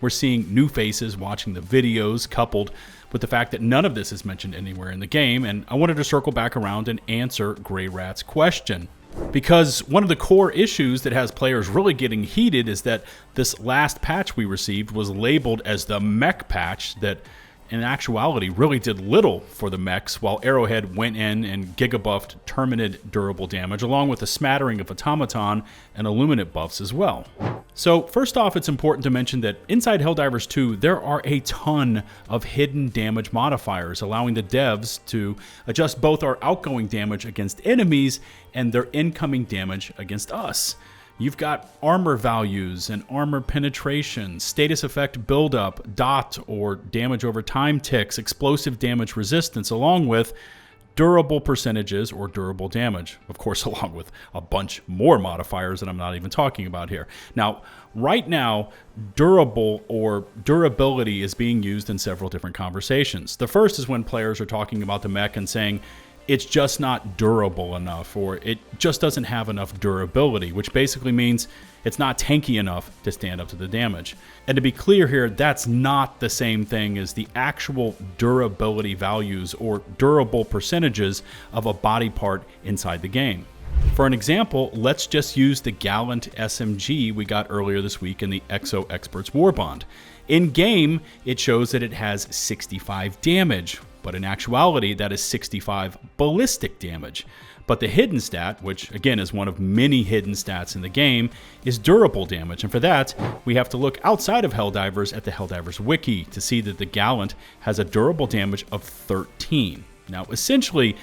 we're seeing new faces watching the videos, coupled with the fact that none of this is mentioned anywhere in the game, and I wanted to circle back around and answer Gray Rat's question. Because one of the core issues that has players really getting heated is that this last patch we received was labeled as the Mech patch that in actuality really did little for the mechs, while Arrowhead went in and giga-buffed Terminid durable damage, along with a smattering of Automaton and Illuminate buffs as well. So first off, it's important to mention that inside Helldivers 2, there are a ton of hidden damage modifiers, allowing the devs to adjust both our outgoing damage against enemies and their incoming damage against us. You've got armor values and armor penetration, status effect buildup, dot or damage over time ticks, explosive damage resistance, along with durable percentages or durable damage. Of course, along with a bunch more modifiers that I'm not even talking about here. Now, right now, durable or durability is being used in several different conversations. The first is when players are talking about the mech and saying, it's just not durable enough, or it just doesn't have enough durability, which basically means it's not tanky enough to stand up to the damage. And to be clear here, that's not the same thing as the actual durability values or durable percentages of a body part inside the game. For an example, let's just use the Gallant SMG we got earlier this week in the Exo Experts War Bond. In game, it shows that it has 65 damage, but in actuality, that is 65 ballistic damage. But the hidden stat, which again is one of many hidden stats in the game, is durable damage. And for that, we have to look outside of Helldivers at the Helldivers Wiki to see that the Gallant has a durable damage of 13. Now, essentially,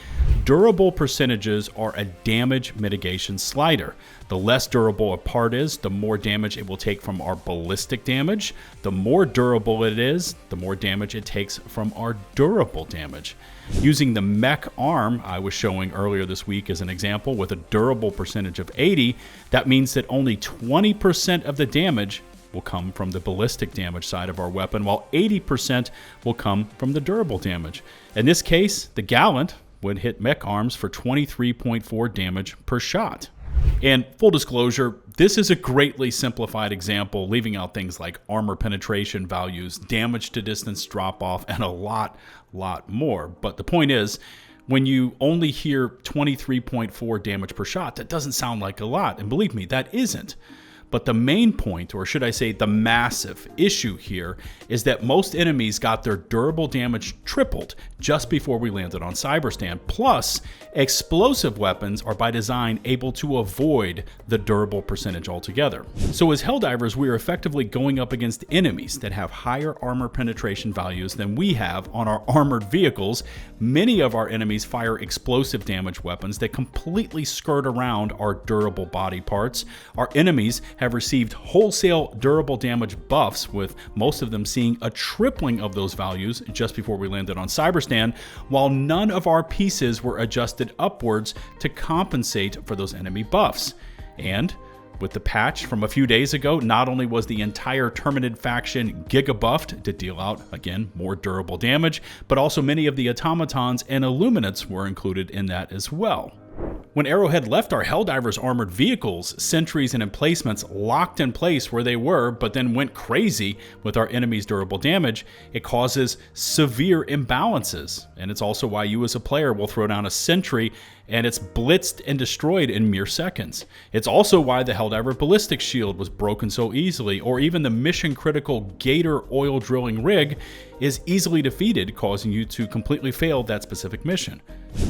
durable percentages are a damage mitigation slider. The less durable a part is, the more damage it will take from our ballistic damage. The more durable it is, the more damage it takes from our durable damage. Using the Mech arm I was showing earlier this week as an example with a durable percentage of 80, that means that only 20% of the damage will come from the ballistic damage side of our weapon, while 80% will come from the durable damage. In this case, the Gallant would hit mech arms for 23.4 damage per shot. And full disclosure, this is a greatly simplified example, leaving out things like armor penetration values, damage to distance drop off, and a lot more. But the point is, when you only hear 23.4 damage per shot, that doesn't sound like a lot. And believe me, that isn't. But the main point, or should I say the massive issue here, is that most enemies got their durable damage tripled just before we landed on Cyberstand. Plus, explosive weapons are by design able to avoid the durable percentage altogether. So as Helldivers, we are effectively going up against enemies that have higher armor penetration values than we have on our armored vehicles. Many of our enemies fire explosive damage weapons that completely skirt around our durable body parts. Our enemies have received wholesale durable damage buffs, with most of them seeing a tripling of those values just before we landed on Cyberstand, while none of our pieces were adjusted upwards to compensate for those enemy buffs. And with the patch from a few days ago, not only was the entire Terminid faction giga-buffed to deal out, again, more durable damage, but also many of the Automatons and Illuminates were included in that as well. When Arrowhead left our Helldivers armored vehicles, sentries and emplacements locked in place where they were, but then went crazy with our enemy's durable damage, it causes severe imbalances. And it's also why you as a player will throw down a sentry and it's blitzed and destroyed in mere seconds. It's also why the Helldiver ballistic shield was broken so easily, or even the mission-critical Gator oil drilling rig is easily defeated, causing you to completely fail that specific mission.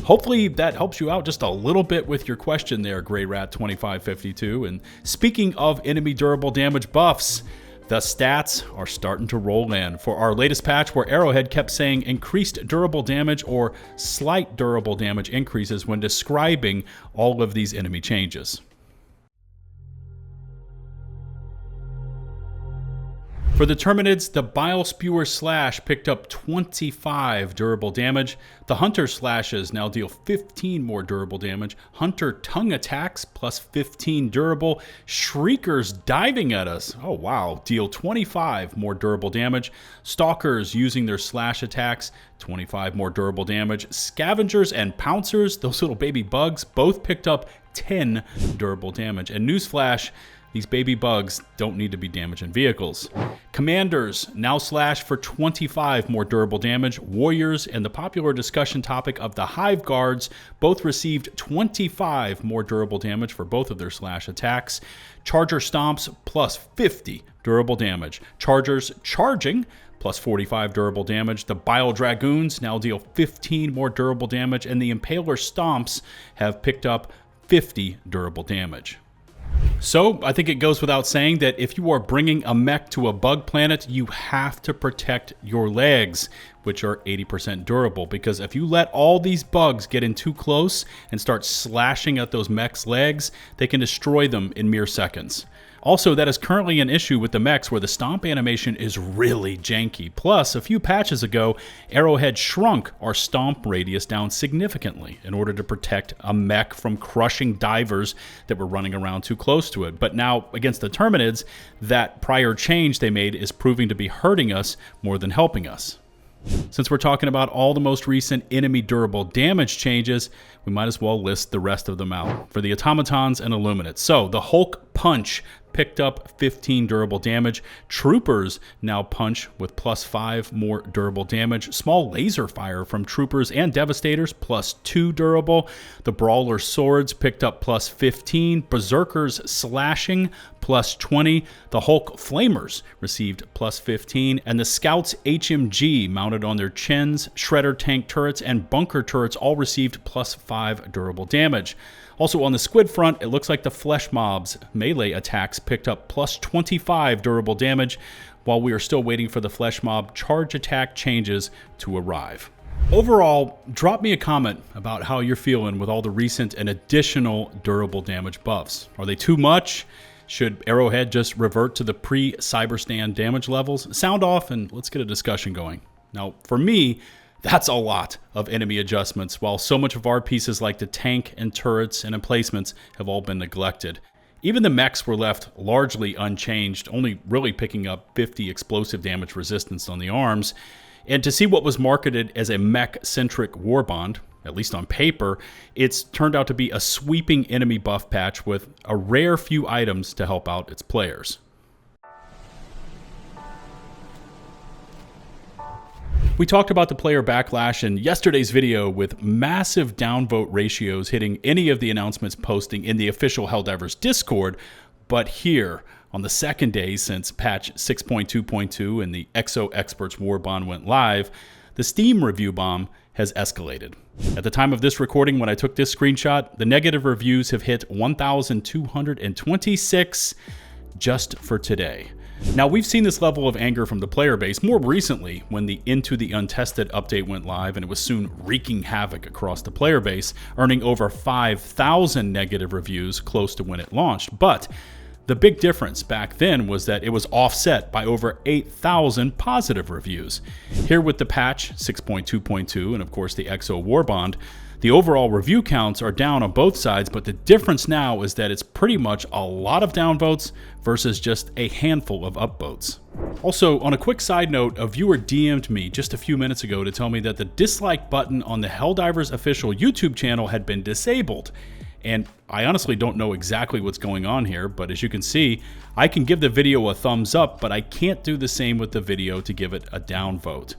Hopefully that helps you out just a little bit with your question there, 𝗏𝗏𝗏𝗏𝗏𝗏𝗏𝗏𝗏𝗏𝗏𝗏𝗏𝗏. And speaking of enemy durable damage buffs, the stats are starting to roll in for our latest patch, where Arrowhead kept saying increased durable damage or slight durable damage increases when describing all of these enemy changes. For the Terminids, the 𝗲𝗆𝘆𝗶𝘀𝗁 picked up 25 durable damage. The Hunter Slashes now deal 15 more durable damage. Hunter Tongue Attacks plus 15 durable. Shriekers diving at us, oh wow, deal 25 more durable damage. Stalkers using their slash attacks, 25 more durable damage. Scavengers and Pouncers, those little baby bugs, both picked up 10 durable damage. And newsflash, these baby bugs don't need to be damaging vehicles. Commanders now slash for 25 more durable damage. Warriors and the popular discussion topic of the Hive Guards both received 25 more durable damage for both of their slash attacks. Charger Stomps plus 50 durable damage. Chargers charging plus 45 durable damage. The Bile Dragoons now deal 15 more durable damage, and the Impaler Stomps have picked up 50 durable damage. So I think it goes without saying that if you are bringing a mech to a bug planet, you have to protect your legs, which are 80% durable, because if you let all these bugs get in too close and start slashing at those mechs' legs, they can destroy them in mere seconds. Also, that is currently an issue with the mechs, where the stomp animation is really janky. Plus, a few patches ago, Arrowhead shrunk our stomp radius down significantly in order to protect a mech from crushing divers that were running around too close to it. But now, against the Terminids, that prior change they made is proving to be hurting us more than helping us. Since we're talking about all the most recent enemy durable damage changes, we might as well list the rest of them out for the Automatons and Illuminate. So, the Hulk Punch picked up 15 durable damage. Troopers now punch with plus 5 more durable damage. Small laser fire from Troopers and Devastators plus 2 durable. The Brawler Swords picked up plus 15. Berserkers slashing plus 20. The Hulk Flamers received plus 15. And the Scouts HMG mounted on their chins, Shredder tank turrets, and bunker turrets all received plus 5 durable damage. Also on the squid front, it looks like the Flesh Mob's melee attacks picked up plus 25 durable damage, while we are still waiting for the Flesh Mob charge attack changes to arrive. Overall, drop me a comment about how you're feeling with all the recent and additional durable damage buffs. Are they too much? Should Arrowhead just revert to the pre-Cyberstand damage levels? Sound off and let's get a discussion going. Now, for me, that's a lot of enemy adjustments, while so much of our pieces like the tank and turrets and emplacements have all been neglected. Even the mechs were left largely unchanged, only really picking up 50 explosive damage resistance on the arms. And to see what was marketed as a mech-centric warbond, at least on paper, it's turned out to be a sweeping enemy buff patch with a rare few items to help out its players. We talked about the player backlash in yesterday's video, with massive downvote ratios hitting any of the announcements posting in the official Helldivers Discord, but here, on the second day since patch 6.2.2 and the EXO Experts Warbond went live, the Steam review bomb has escalated. At the time of this recording, when I took this screenshot, the negative reviews have hit 1,226 just for today. Now, we've seen this level of anger from the player base more recently when the Into the Untested update went live, and it was soon wreaking havoc across the player base, earning over 5,000 negative reviews close to when it launched. But the big difference back then was that it was offset by over 8,000 positive reviews. Here with the patch 6.2.2 and of course the EXO Warbond, the overall review counts are down on both sides, but the difference now is that it's pretty much a lot of downvotes versus just a handful of upvotes. Also, on a quick side note, a viewer DM'd me just a few minutes ago to tell me that the dislike button on the Helldivers official YouTube channel had been disabled. And I honestly don't know exactly what's going on here, but as you can see, I can give the video a thumbs up, but I can't do the same with the video to give it a downvote.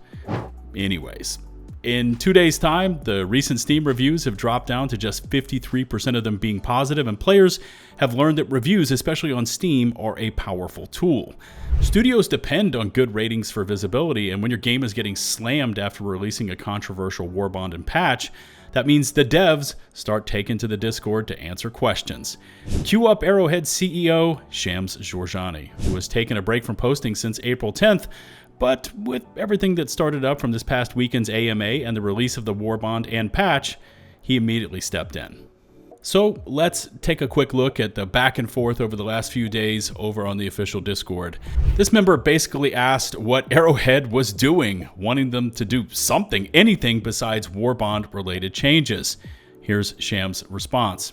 Anyways, in 2 days' time, the recent Steam reviews have dropped down to just 53% of them being positive, and players have learned that reviews, especially on Steam, are a powerful tool. Studios depend on good ratings for visibility, and when your game is getting slammed after releasing a controversial warbond and patch, that means the devs start taking to the Discord to answer questions. Cue up Arrowhead CEO 𝗵𝗄𝗃 𝗵𝗃, who has taken a break from posting since April 10th, but with everything that started up from this past weekend's AMA and the release of the warbond and patch, he immediately stepped in. So let's take a quick look at the back and forth over the last few days over on the official Discord. This member basically asked what Arrowhead was doing, wanting them to do something, anything besides warbond related changes. Here's 𝗵𝗄𝗃's response.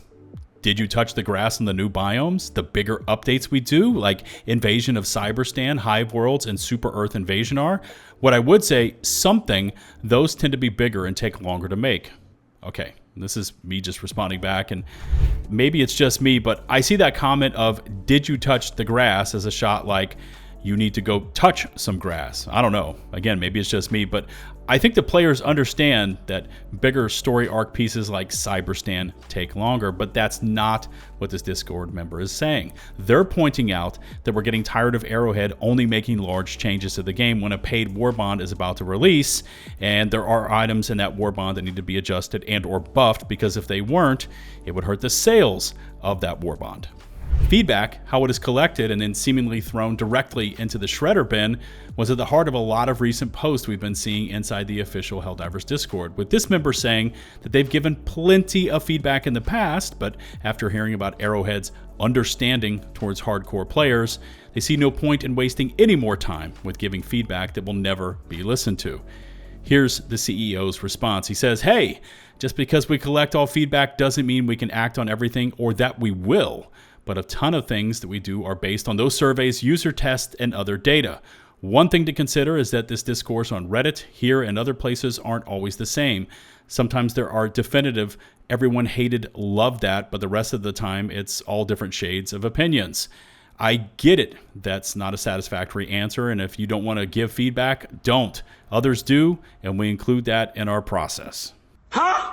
Did you touch the grass in the new biomes? The bigger updates we do, like Invasion of Cyberstan, Hive Worlds, and Super Earth Invasion are? What I would say, something, those tend to be bigger and take longer to make. Okay. This is me just responding back, and maybe it's just me, but I see that comment of did you touch the grass as a shot like you need to go touch some grass. I don't know. Again, maybe it's just me, but I think the players understand that bigger story arc pieces like Cyberstan take longer, but that's not what this Discord member is saying. They're pointing out that we're getting tired of Arrowhead only making large changes to the game when a paid warbond is about to release, and there are items in that warbond that need to be adjusted and or buffed, because if they weren't, it would hurt the sales of that warbond. Feedback, how it is collected and then seemingly thrown directly into the shredder bin, was at the heart of a lot of recent posts we've been seeing inside the official Helldivers Discord, with this member saying that they've given plenty of feedback in the past, but after hearing about Arrowhead's understanding towards hardcore players, they see no point in wasting any more time with giving feedback that will never be listened to. Here's the CEO's response. He says, hey, just because we collect all feedback doesn't mean we can act on everything or that we will. But a ton of things that we do are based on those surveys, user tests, and other data. One thing to consider is that this discourse on Reddit, here, and other places aren't always the same. Sometimes there are definitive, everyone hated, love that, but the rest of the time it's all different shades of opinions. I get it. That's not a satisfactory answer, and if you don't want to give feedback, don't. Others do, and we include that in our process. Huh?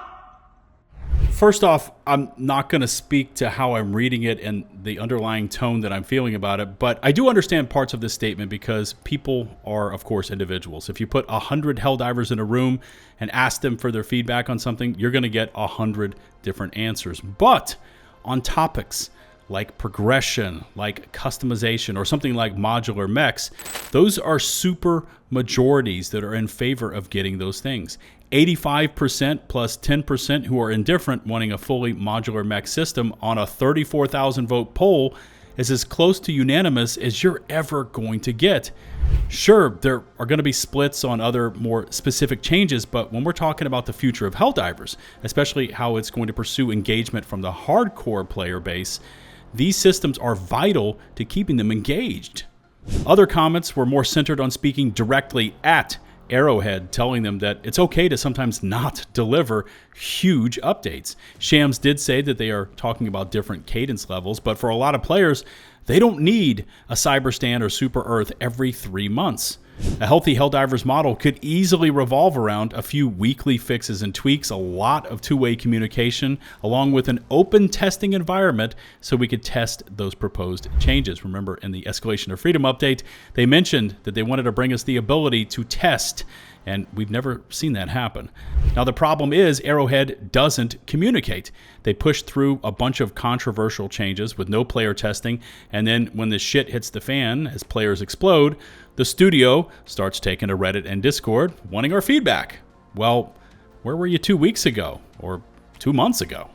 First off, I'm not going to speak to how I'm reading it and the underlying tone that I'm feeling about it, but I do understand parts of this statement because people are, of course, individuals. If you put 100 Helldivers in a room and ask them for their feedback on something, you're going to get 100 different answers. But on topics like progression, like customization, or something like modular mechs, those are super majorities that are in favor of getting those things. 85% plus 10% who are indifferent wanting a fully modular mech system on a 34,000 vote poll is as close to unanimous as you're ever going to get. Sure, there are going to be splits on other more specific changes, but when we're talking about the future of Helldivers, especially how it's going to pursue engagement from the hardcore player base, these systems are vital to keeping them engaged. Other comments were more centered on speaking directly at Arrowhead, telling them that it's okay to sometimes not deliver huge updates. 𝗵𝗄𝗃 did say that they are talking about different cadence levels, but for a lot of players, they don't need a Cyberstan or Super Earth every 3 months. A healthy Helldivers model could easily revolve around a few weekly fixes and tweaks, a lot of two-way communication, along with an open testing environment so we could test those proposed changes. Remember, in the Escalation of Freedom update, they mentioned that they wanted to bring us the ability to test, and we've never seen that happen. Now, the problem is Arrowhead doesn't communicate. They push through a bunch of controversial changes with no player testing, and then when the shit hits the fan as players explode, the studio starts taking to Reddit and Discord wanting our feedback. Well, where were you 2 weeks ago or 2 months ago?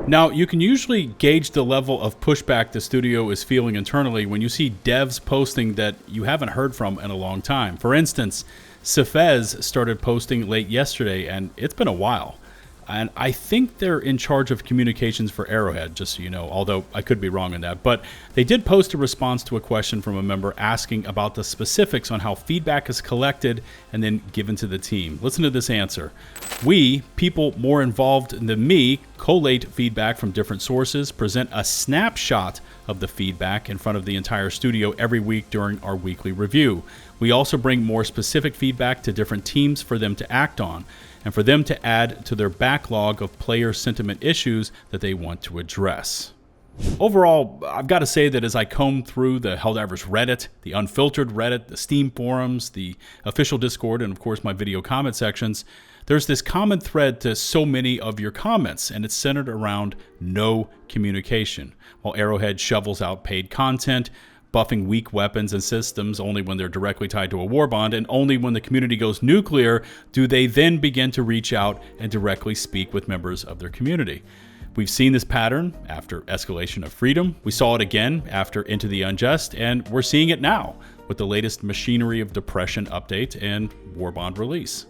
Now, you can usually gauge the level of pushback the studio is feeling internally when you see devs posting that you haven't heard from in a long time. For instance, 𝗵𝗆 started posting late yesterday, and it's been a while. And I think they're in charge of communications for Arrowhead, just so you know, although I could be wrong on that. But they did post a response to a question from a member asking about the specifics on how feedback is collected and then given to the team. Listen to this answer. We, people more involved than me, collate feedback from different sources, present a snapshot of the feedback in front of the entire studio every week during our weekly review. We also bring more specific feedback to different teams for them to act on, and for them to add to their backlog of player sentiment issues that they want to address. Overall, I've got to say that as I comb through the Helldivers Reddit, the unfiltered Reddit, the Steam forums, the official Discord, and of course my video comment sections, there's this common thread to so many of your comments, and it's centered around no communication. While Arrowhead shovels out paid content, buffing weak weapons and systems only when they're directly tied to a war bond, and only when the community goes nuclear do they then begin to reach out and directly speak with members of their community. We've seen this pattern after Escalation of Freedom, we saw it again after Into the Unjust, and we're seeing it now with the latest Machinery of Depression update and war bond release.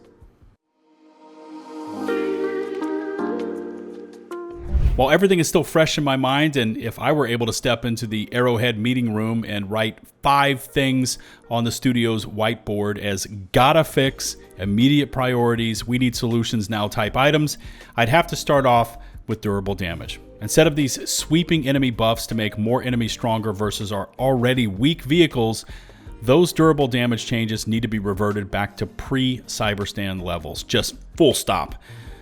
While everything is still fresh in my mind, and if I were able to step into the Arrowhead meeting room and write 5 things on the studio's whiteboard as gotta fix, immediate priorities, we need solutions now type items, I'd have to start off with durable damage. Instead of these sweeping enemy buffs to make more enemies stronger versus our already weak vehicles, those durable damage changes need to be reverted back to pre-Cyberstand levels, just full stop.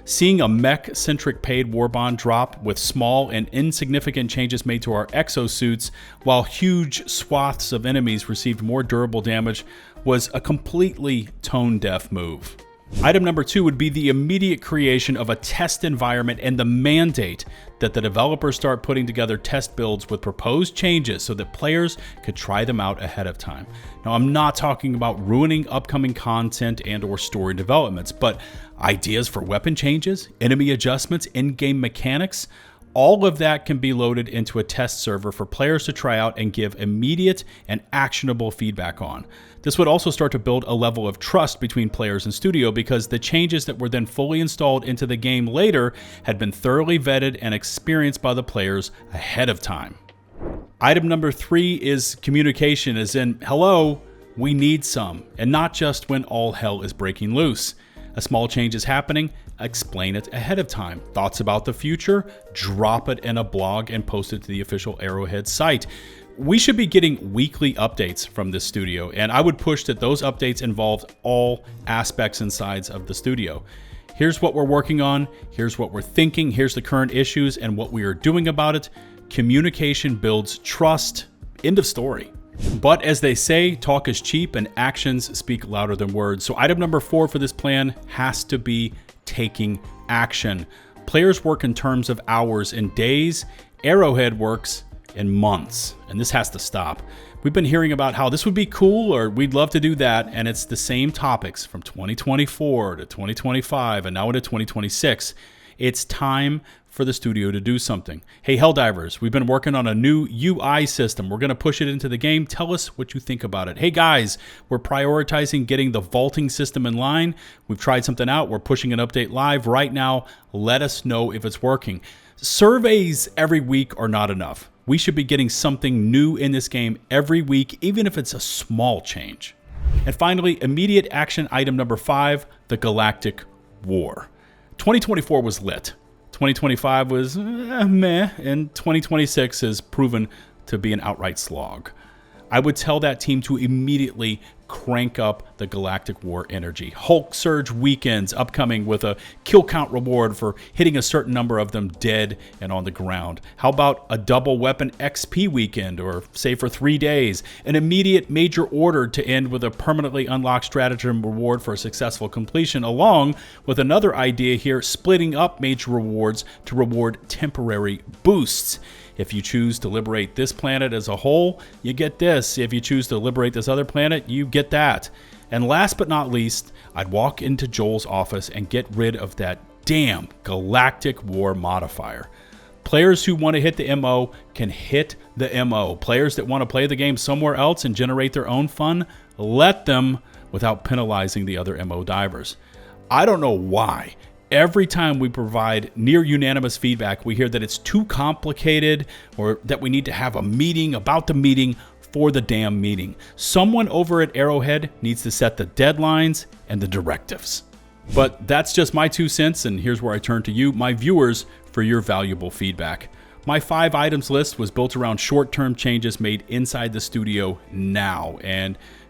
Seeing a mech-centric paid warbond drop with small and insignificant changes made to our exosuits, while huge swaths of enemies received more durable damage, was a completely tone-deaf move. Item number 2 would be the immediate creation of a test environment and the mandate that the developers start putting together test builds with proposed changes so that players could try them out ahead of time. Now, I'm not talking about ruining upcoming content and or story developments, but ideas for weapon changes, enemy adjustments, in-game mechanics, all of that can be loaded into a test server for players to try out and give immediate and actionable feedback on. This would also start to build a level of trust between players and studio because the changes that were then fully installed into the game later had been thoroughly vetted and experienced by the players ahead of time. Item number 3 is communication, as in, hello, we need some, and not just when all hell is breaking loose. A small change is happening, explain it ahead of time. Thoughts about the future? Drop it in a blog and post it to the official Arrowhead site. We should be getting weekly updates from this studio, and I would push that those updates involved all aspects and sides of the studio. Here's what we're working on, here's what we're thinking, here's the current issues and what we are doing about it. Communication builds trust. End of story. But as they say, talk is cheap and actions speak louder than words. So item number 4 for this plan has to be taking action. Players work in terms of hours and days. Arrowhead works in months, and this has to stop. We've been hearing about how this would be cool or we'd love to do that, and it's the same topics from 2024 to 2025 and now into 2026. It's time for the studio to do something. Hey Helldivers, we've been working on a new UI system. We're going to push it into the game. Tell us what you think about it. Hey guys, we're prioritizing getting the vaulting system in line. We've tried something out. We're pushing an update live right now. Let us know if it's working. Surveys every week are not enough. We should be getting something new in this game every week, even if it's a small change. And finally, immediate action item number 5, the Galactic War. 2024 was lit. 2025 was meh, and 2026 has proven to be an outright slog. I would tell that team to immediately crank up the Galactic War energy. Hulk Surge weekends upcoming with a kill count reward for hitting a certain number of them dead and on the ground. How about a double weapon XP weekend, or say for 3 days? An immediate major order to end with a permanently unlocked stratagem reward for a successful completion, along with another idea here, splitting up major rewards to reward temporary boosts. If you choose to liberate this planet as a whole, you get this. If you choose to liberate this other planet, you get that. And last but not least, I'd walk into Joel's office and get rid of that damn Galactic War modifier. Players who want to hit the MO can hit the MO. Players that want to play the game somewhere else and generate their own fun, let them, without penalizing the other MO divers. I don't know why. Every time we provide near unanimous feedback, we hear that it's too complicated or that we need to have a meeting about the meeting for the damn meeting. Someone over at Arrowhead needs to set the deadlines and the directives. But that's just my 2 cents, and here's where I turn to you, my viewers, for your valuable feedback. My 5 items list was built around short-term changes made inside the studio now, and